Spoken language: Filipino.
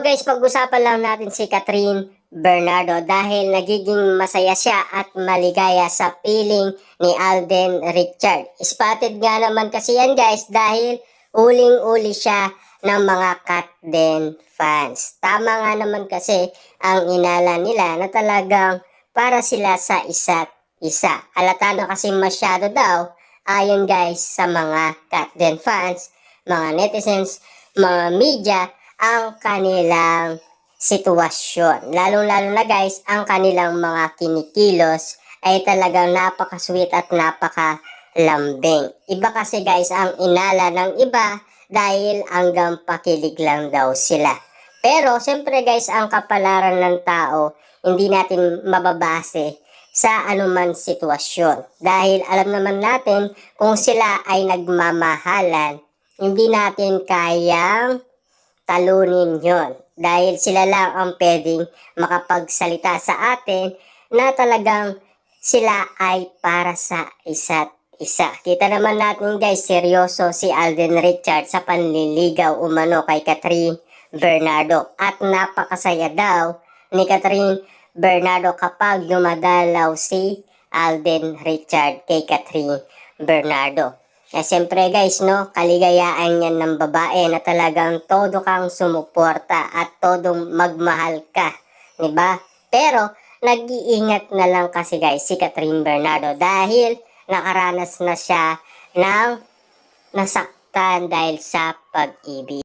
So guys, pag-usapan lang natin si Catherine Bernardo dahil nagiging masaya siya at maligaya sa piling ni Alden Richard. Spotted nga naman kasi yan guys dahil uling-uli siya ng mga Katden fans. Tama nga naman kasi ang inala nila na talagang para sila sa isa't isa. Halata na kasi masyado daw ayon guys sa mga Katden fans, mga netizens, mga media, ang kanilang sitwasyon. Lalong-lalo na guys, ang kanilang mga kinikilos ay talagang napaka-sweet at napaka-lambing. Iba kasi guys ang inala ng iba dahil hanggang pakilig lang daw sila. Pero siyempre guys, ang kapalaran ng tao, hindi natin mababase sa anuman sitwasyon. Dahil alam naman natin kung sila ay nagmamahalan, hindi natin kayang talunin yon dahil sila lang ang pwedeng makapagsalita sa atin na talagang sila ay para sa isa't isa. Kita naman natin guys, seryoso si Alden Richard sa panliligaw umano kay Catherine Bernardo at napakasaya daw ni Catherine Bernardo kapag dumadalaw si Alden Richard kay Catherine Bernardo. Siyempre guys, no, kaligayaan yan ng babae na talagang todo kang sumuporta at todong magmahal ka, diba? Pero, nag-iingat na lang kasi guys si Catherine Bernardo dahil nakaranas na siya ng nasaktan dahil sa pag-ibig.